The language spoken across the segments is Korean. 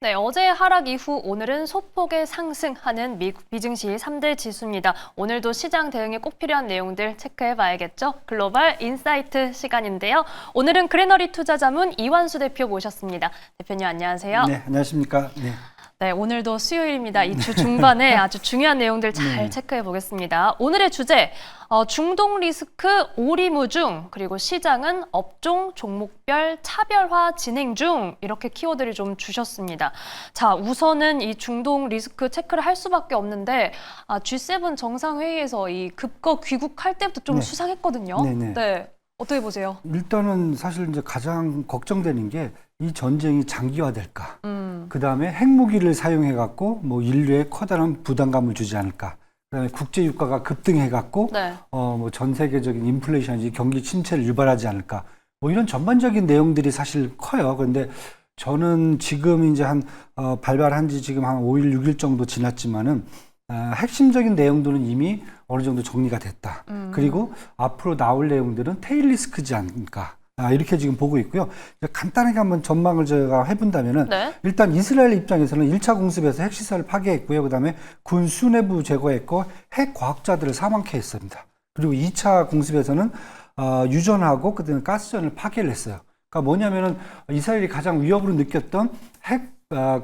네, 어제 하락 이후 오늘은 소폭의 상승하는 미국 비증시 3대 지수입니다. 오늘도 시장 대응에 꼭 필요한 내용들 체크해봐야겠죠? 글로벌 인사이트 시간인데요. 오늘은 그레너리 투자자문 이완수 대표 모셨습니다. 대표님 안녕하세요. 네, 안녕하십니까. 네. 네, 오늘도 수요일입니다. 이 주 중반에 아주 중요한 내용들 잘 네. 체크해 보겠습니다. 오늘의 주제, 중동 리스크 오리무중, 그리고 시장은 업종 종목별 차별화 진행 중, 이렇게 키워드를 좀 주셨습니다. 자, 우선은 이 중동 리스크 체크를 할 수밖에 없는데, G7 정상회의에서 이 급거 귀국할 때부터 좀 네. 수상했거든요. 네네. 네, 어떻게 보세요? 일단은 사실 이제 가장 걱정되는 게 이 전쟁이 장기화될까. 그 다음에 핵무기를 사용해갖고 뭐 인류에 커다란 부담감을 주지 않을까. 그다음에 국제 유가가 급등해갖고 네. 뭐 전 세계적인 인플레이션이 경기 침체를 유발하지 않을까. 뭐 이런 전반적인 내용들이 사실 커요. 그런데 저는 지금 이제 발발한 지 지금 한 5일, 6일 정도 지났지만은 핵심적인 내용들은 이미 어느 정도 정리가 됐다. 그리고 앞으로 나올 내용들은 테일 리스크지 않을까. 이렇게 지금 보고 있고요. 간단하게 한번 전망을 제가 해본다면은 네. 일단 이스라엘 입장에서는 1차 공습에서 핵시설을 파괴했고요. 그다음에 군 수뇌부 제거했고 핵 과학자들을 사망케 했습니다. 그리고 2차 공습에서는 유전하고 그다음에 가스전을 파괴를 했어요. 그러니까 뭐냐면은 이스라엘이 가장 위협으로 느꼈던 핵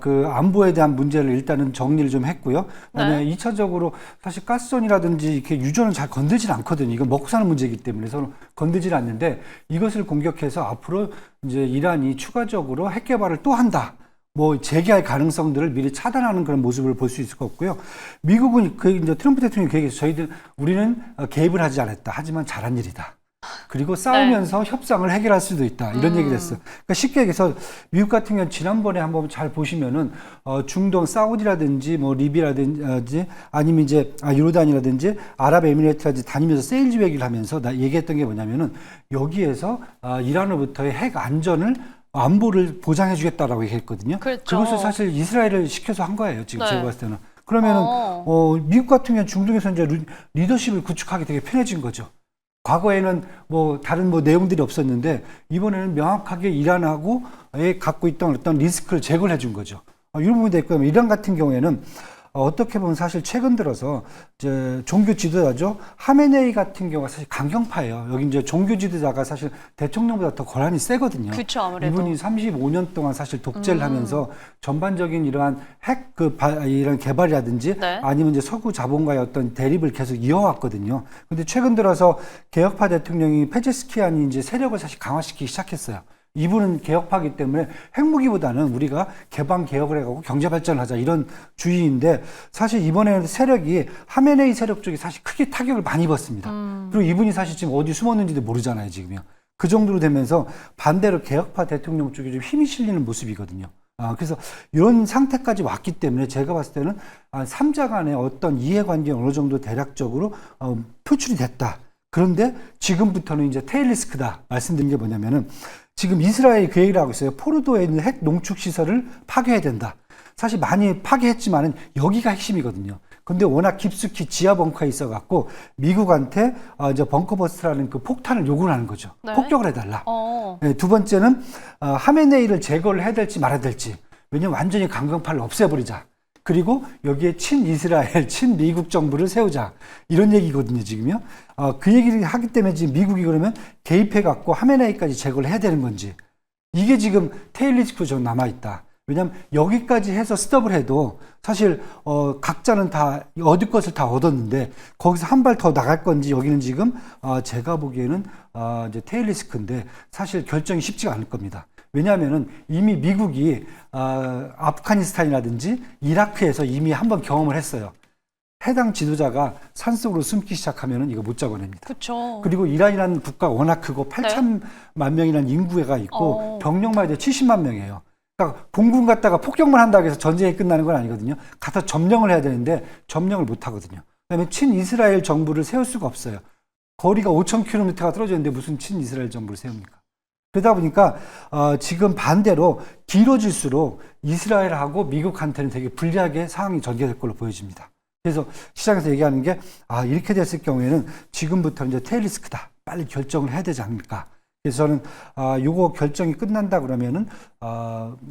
그 안보에 대한 문제를 일단은 정리를 좀 했고요. 그다음에 네. 2차적으로 사실 가스전이라든지 이렇게 유전은 잘 건들질 않거든요. 이건 먹고 사는 문제이기 때문에 서로 건들질 않는데 이것을 공격해서 앞으로 이제 이란이 추가적으로 핵 개발을 또 한다. 뭐 재개할 가능성들을 미리 차단하는 그런 모습을 볼 수 있을 것 같고요. 미국은 이제 트럼프 대통령이 그 얘기해서 우리는 개입을 하지 않았다. 하지만 잘한 일이다. 그리고 싸우면서 협상을 해결할 수도 있다. 이런 얘기를 했어요. 그러니까 쉽게 얘기해서 미국 같은 경우는 지난번에 한번 잘 보시면은 중동 사우디라든지 뭐 리비라든지 아니면 이제 요르단이라든지 아랍에미레이트라든지 다니면서 세일즈 얘기를 하면서 얘기했던 게 뭐냐면은 여기에서 이란으로부터의 핵 안보를 보장해 주겠다라고 얘기했거든요. 그렇죠. 그것을 사실 이스라엘을 시켜서 한 거예요. 지금 제가 봤을 때는. 그러면은 미국 같은 경우는 중동에서 이제 리더십을 구축하기 되게 편해진 거죠. 과거에는 뭐 다른 뭐 내용들이 없었는데 이번에는 명확하게 이란하고에 갖고 있던 어떤 리스크를 제거를 해준 거죠. 이런 부분이 됐고요. 이란 같은 경우에는 어떻게 보면 사실 최근 들어서 이제 종교 지도자죠. 하메네이 같은 경우가 사실 강경파예요. 여기 이제 종교 지도자가 사실 대통령보다 더 권한이 세거든요. 그렇죠, 아무래도. 이분이 35년 동안 사실 독재를 하면서 전반적인 이러한 이런 개발이라든지 네. 아니면 이제 서구 자본가의 어떤 대립을 계속 이어왔거든요. 근데 최근 들어서 개혁파 대통령이 페제스키안이 이제 세력을 사실 강화시키기 시작했어요. 이분은 개혁파이기 때문에 핵무기보다는 우리가 개방 개혁을 해가고 경제 발전을 하자 이런 주의인데 사실 이번에는 세력이 하메네이 세력 쪽이 사실 크게 타격을 많이 입었습니다. 그리고 이분이 사실 지금 어디 숨었는지도 모르잖아요, 지금요. 그 정도로 되면서 반대로 개혁파 대통령 쪽에 좀 힘이 실리는 모습이거든요. 그래서 이런 상태까지 왔기 때문에 제가 봤을 때는 3자 간의 어떤 이해관계가 어느 정도 대략적으로 표출이 됐다. 그런데 지금부터는 이제 테일 리스크다. 말씀드린 게 뭐냐면은 지금 이스라엘이 그 얘기를 하고 있어요. 포르도에 있는 핵 농축 시설을 파괴해야 된다. 사실 많이 파괴했지만은 여기가 핵심이거든요. 근데 워낙 깊숙이 지하 벙커에 있어갖고 미국한테 이제 벙커버스트라는 그 폭탄을 요구를 하는 거죠. 네. 폭격을 해달라. 네, 두 번째는 하메네이를 제거를 해야 될지 말아야 될지. 왜냐면 완전히 강경파를 없애버리자. 그리고 여기에 친이스라엘, 친미국 정부를 세우자. 이런 얘기거든요, 지금요. 그 얘기를 하기 때문에 지금 미국이 그러면 개입해갖고 하메네이까지 제거를 해야 되는 건지. 이게 지금 테일 리스크로 좀 남아있다. 왜냐면 여기까지 해서 스톱을 해도 사실, 각자는 다 얻을 것을 다 얻었는데 거기서 한 발 더 나갈 건지 여기는 지금, 제가 보기에는, 이제 테일 리스크인데 사실 결정이 쉽지가 않을 겁니다. 왜냐하면은 이미 미국이 아프가니스탄이라든지 이라크에서 이미 한번 경험을 했어요. 해당 지도자가 산속으로 숨기 시작하면은 이거 못 잡아냅니다. 그렇죠. 그리고 이란이라는 국가가 워낙 크고 8천만 명이라는 인구가 있고 병력만 해도 70만 명이에요. 그러니까 공군 갔다가 폭격만 한다고 해서 전쟁이 끝나는 건 아니거든요. 가서 점령을 해야 되는데 점령을 못 하거든요. 그다음에 친이스라엘 정부를 세울 수가 없어요. 거리가 5,000km가 떨어져 있는데 무슨 친이스라엘 정부를 세웁니까? 그러다 보니까 지금 반대로 길어질수록 이스라엘하고 미국한테는 되게 불리하게 상황이 전개될 걸로 보여집니다. 그래서 시장에서 얘기하는 게 이렇게 됐을 경우에는 지금부터 이제 테일 리스크다. 빨리 결정을 해야 되지 않을까. 그래서 저는 요거 결정이 끝난다 그러면은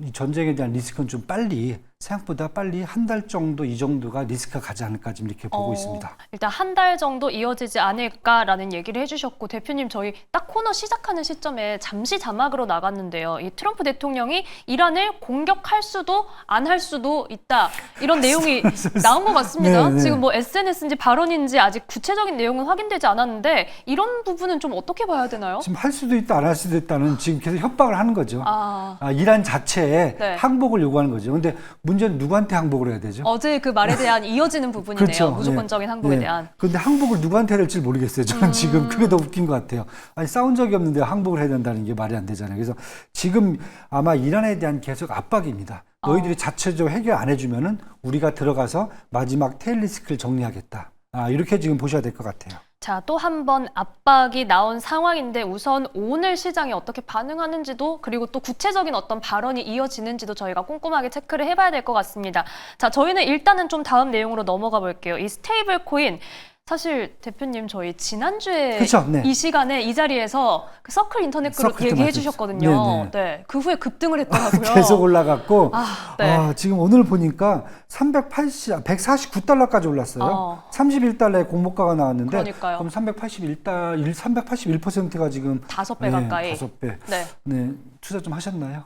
이 전쟁에 대한 리스크는 좀 빨리 생각보다 빨리 한 달 정도 이 정도가 리스크가 가지 않을까 지금 이렇게 보고 있습니다. 일단 한 달 정도 이어지지 않을까라는 얘기를 해주셨고 대표님 저희 딱 코너 시작하는 시점에 잠시 자막으로 나갔는데요. 이 트럼프 대통령이 이란을 공격할 수도 안 할 수도 있다 이런 내용이 나온 것 같습니다. 네. 지금 뭐 SNS인지 발언인지 아직 구체적인 내용은 확인되지 않았는데 이런 부분은 좀 어떻게 봐야 되나요? 지금 할 수도 있다 안 할 수도 있다는 지금 계속 협박을 하는 거죠. 아, 이란 자체에 네. 항복을 요구하는 거죠. 근데 문제는 누구한테 항복을 해야 되죠? 어제 그 말에 대한 이어지는 부분이네요. 그렇죠. 무조건적인 항복에 대한. 그런데 항복을 누구한테 해야 될지 모르겠어요. 저는 지금 그게 더 웃긴 것 같아요. 아니 싸운 적이 없는데 항복을 해야 된다는 게 말이 안 되잖아요. 그래서 지금 아마 이란에 대한 계속 압박입니다. 너희들이 자체적으로 해결 안 해주면은 우리가 들어가서 마지막 테일 리스크를 정리하겠다. 이렇게 지금 보셔야 될 것 같아요. 자, 또 한 번 압박이 나온 상황인데 우선 오늘 시장이 어떻게 반응하는지도 그리고 또 구체적인 어떤 발언이 이어지는지도 저희가 꼼꼼하게 체크를 해봐야 될 것 같습니다. 자, 저희는 일단은 좀 다음 내용으로 넘어가 볼게요. 이 스테이블 코인 사실 대표님 저희 지난주에 그쵸, 네. 이 시간에 이 자리에서 그 서클 인터넷 그룹 서클 얘기해 맞았죠. 주셨거든요. 네, 그 후에 급등을 했더라고요. 계속 올라갔고 네. 지금 오늘 보니까 149달러까지 올랐어요. 31달러에 공모가가 나왔는데 그러니까요. 그럼 381%가 지금 5배 가까이. 5배. 네. 네, 투자 좀 하셨나요?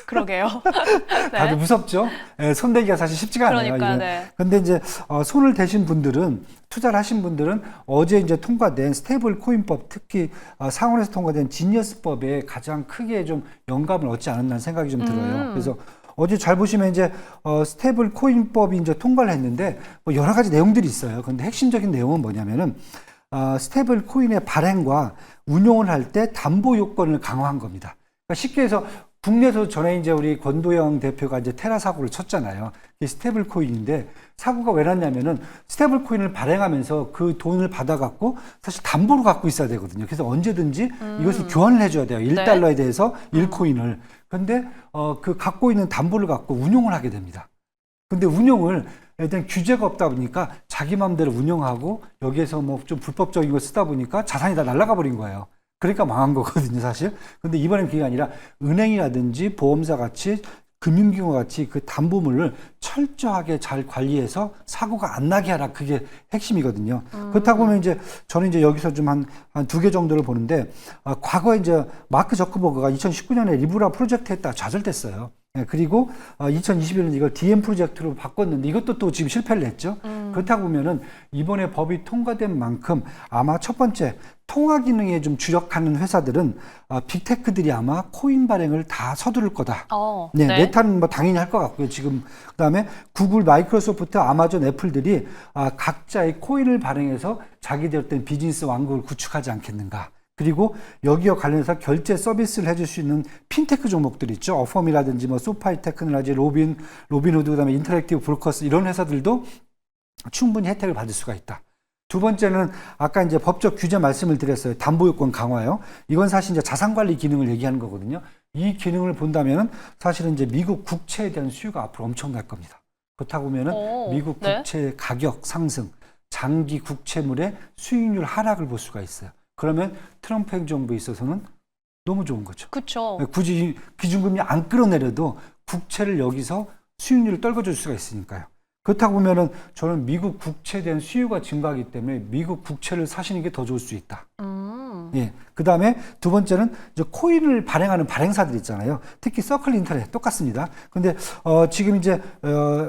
그러게요. 다들 네. 무섭죠? 손대기가 사실 쉽지가 않아요. 그러니까, 이게. 네. 근데 이제 손을 대신 분들은 투자를 하신 분들은 어제 이제 통과된 스테이블 코인법, 특히 상원에서 통과된 지니어스법에 가장 크게 좀 영감을 얻지 않았나 생각이 좀 들어요. 그래서 어제 잘 보시면 이제 스테이블 코인법이 이제 통과를 했는데 뭐 여러 가지 내용들이 있어요. 근데 핵심적인 내용은 뭐냐면은 스테이블 코인의 발행과 운용을 할 때 담보 요건을 강화한 겁니다. 그러니까 쉽게 해서 국내에서 전에 이제 우리 권도영 대표가 이제 테라 사고를 쳤잖아요. 이게 스테이블 코인인데 사고가 왜 났냐면은 스테이블 코인을 발행하면서 그 돈을 받아갖고 사실 담보로 갖고 있어야 되거든요. 그래서 언제든지 이것을 교환을 해줘야 돼요. 1달러에 대해서 1코인을. 근데 그 갖고 있는 담보를 갖고 운용을 하게 됩니다. 근데 운용을 일단 규제가 없다 보니까 자기 마음대로 운영하고 여기에서 뭐 좀 불법적인 거 쓰다 보니까 자산이 다 날아가 버린 거예요. 그러니까 망한 거거든요, 사실. 근데 이번엔 그게 아니라 은행이라든지 보험사 같이 금융기관 같이 그 담보물을 철저하게 잘 관리해서 사고가 안 나게 하라. 그게 핵심이거든요. 그렇다고 보면 이제 저는 이제 여기서 좀 한 두 개 정도를 보는데 과거에 이제 마크 저커버그가 2019년에 리브라 프로젝트 했다가 좌절됐어요. 그리고 2021년 이걸 DM 프로젝트로 바꿨는데 이것도 또 지금 실패를 했죠. 그렇다고 보면은 이번에 법이 통과된 만큼 아마 첫 번째 통화 기능에 좀 주력하는 회사들은 빅테크들이 아마 코인 발행을 다 서두를 거다. 네, 메타는 뭐 당연히 할 것 같고요. 지금 그다음에 구글, 마이크로소프트, 아마존, 애플들이 각자의 코인을 발행해서 자기들 어떤 비즈니스 왕국을 구축하지 않겠는가. 그리고 여기와 관련해서 결제 서비스를 해줄 수 있는 핀테크 종목들이 있죠. 어펌이라든지 뭐 소파이 테크놀로지, 로빈후드, 그다음에 인터랙티브 브로커스 이런 회사들도 충분히 혜택을 받을 수가 있다. 두 번째는 아까 이제 법적 규제 말씀을 드렸어요. 담보 요건 강화요. 이건 사실 이제 자산 관리 기능을 얘기하는 거거든요. 이 기능을 본다면은 사실은 이제 미국 국채에 대한 수요가 앞으로 엄청날 겁니다. 그렇다고 보면은 미국 국채 가격 상승, 장기 국채물의 수익률 하락을 볼 수가 있어요. 그러면 트럼프 행정부에 있어서는 너무 좋은 거죠. 그렇죠. 굳이 기준금리 안 끌어내려도 국채를 여기서 수익률을 떨궈줄 수가 있으니까요. 그렇다고 보면은 저는 미국 국채에 대한 수요가 증가하기 때문에 미국 국채를 사시는 게 더 좋을 수 있다. 예. 그 다음에 두 번째는 이제 코인을 발행하는 발행사들 있잖아요. 특히 서클 인터넷 똑같습니다. 근데 지금 이제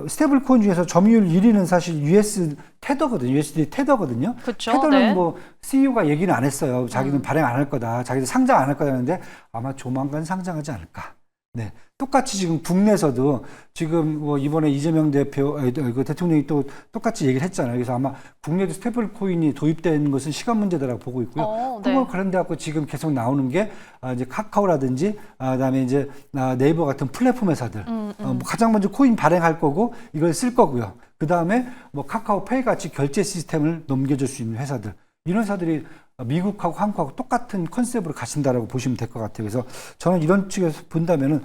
스테이블 코인 중에서 점유율 1위는 사실 USD 테더거든요. 그쵸, 테더는 네. 뭐 CEO가 얘기는 안 했어요. 자기는 발행 안 할 거다. 자기는 상장 안 할 거다 하는데 아마 조만간 상장하지 않을까. 네. 똑같이 지금 국내에서도 지금 뭐 이번에 이재명 대통령이 또 똑같이 얘기를 했잖아요. 그래서 아마 국내도 스테이블 코인이 도입되는 것은 시간 문제다라고 보고 있고요. 그걸 관련돼 갖고 지금 계속 나오는 게 이제 카카오라든지 그다음에 이제 네이버 같은 플랫폼 회사들 뭐 가장 먼저 코인 발행할 거고 이걸 쓸 거고요. 그다음에 뭐 카카오페이 같이 결제 시스템을 넘겨줄 수 있는 회사들 이런 회사들이 미국하고 한국하고 똑같은 컨셉으로 가신다라고 보시면 될 것 같아요. 그래서 저는 이런 측에서 본다면은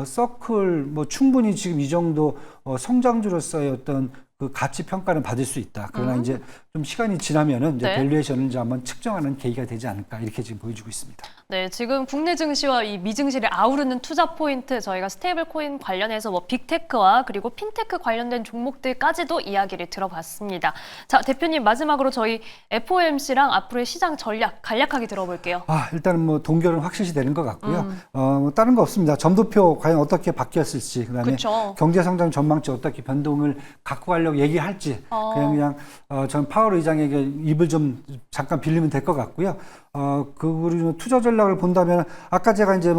서클 뭐 충분히 지금 이 정도 성장주로서의 어떤 그 가치 평가는 받을 수 있다. 그러나 이제 좀 시간이 지나면은 이제 네. 밸류에이션을 이제 한번 측정하는 계기가 되지 않을까 이렇게 지금 보여주고 있습니다. 네, 지금 국내 증시와 이 미증시를 아우르는 투자 포인트 저희가 스테이블 코인 관련해서 뭐 빅테크와 그리고 핀테크 관련된 종목들까지도 이야기를 들어봤습니다. 자, 대표님 마지막으로 저희 FOMC랑 앞으로의 시장 전략 간략하게 들어볼게요. 일단은 뭐 동결은 확실시 되는 것 같고요. 뭐 다른 거 없습니다. 점도표 과연 어떻게 바뀌었을지, 그다음에 그쵸. 경제 성장 전망치 어떻게 변동을 갖고 가려고 얘기할지, 그냥 전 파월 의장에게 입을 좀 잠깐 빌리면 될 것 같고요. 그리고 투자 전략을 본다면 아까 제가 이제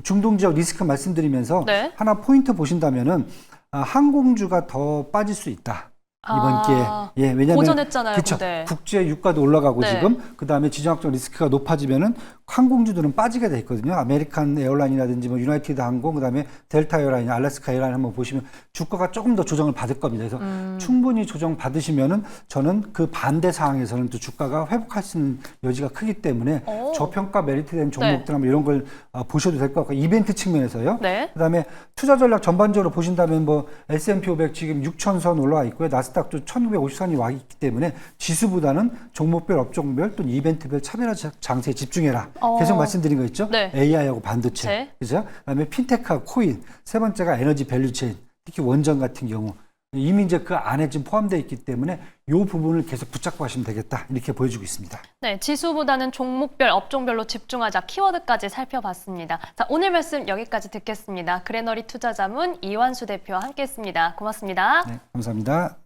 중동 지역 리스크 말씀드리면서 네. 하나 포인트 보신다면은 항공주가 더 빠질 수 있다. 이번 기회에. 예, 왜냐면 고전했잖아요. 그쵸. 근데. 국제 유가도 올라가고 네. 지금 그다음에 지정학적 리스크가 높아지면은 항공주들은 빠지게 돼 있거든요. 아메리칸 에어라인이라든지 뭐 유나이티드 항공 그다음에 델타 에어라인, 알래스카 에어라인 한번 보시면 주가가 조금 더 조정을 받을 겁니다. 그래서 충분히 조정 받으시면은 저는 그 반대 상황에서는 또 주가가 회복할 수 있는 여지가 크기 때문에 저평가 메리트된 종목들 한번 이런 걸 보셔도 될 것 같고 이벤트 측면에서요. 네. 그다음에 투자 전략 전반적으로 보신다면 뭐 S&P 500 지금 6,000선 올라와 있고요. 나스닥도 1,950선이 와 있기 때문에 지수보다는 종목별, 업종별 또는 이벤트별 차별화 장세에 집중해라. 계속 말씀드린 거 있죠? 네. AI하고 반도체. 네. 그죠? 그다음에 핀테크하고 코인. 세 번째가 에너지 밸류체인. 특히 원전 같은 경우. 이미 이제 그 안에 지금 포함되어 있기 때문에 이 부분을 계속 붙잡고 가시면 되겠다. 이렇게 보여주고 있습니다. 네, 지수보다는 종목별, 업종별로 집중하자 키워드까지 살펴봤습니다. 자, 오늘 말씀 여기까지 듣겠습니다. 그레너리 투자자문 이완수 대표와 함께했습니다. 고맙습니다. 네, 감사합니다.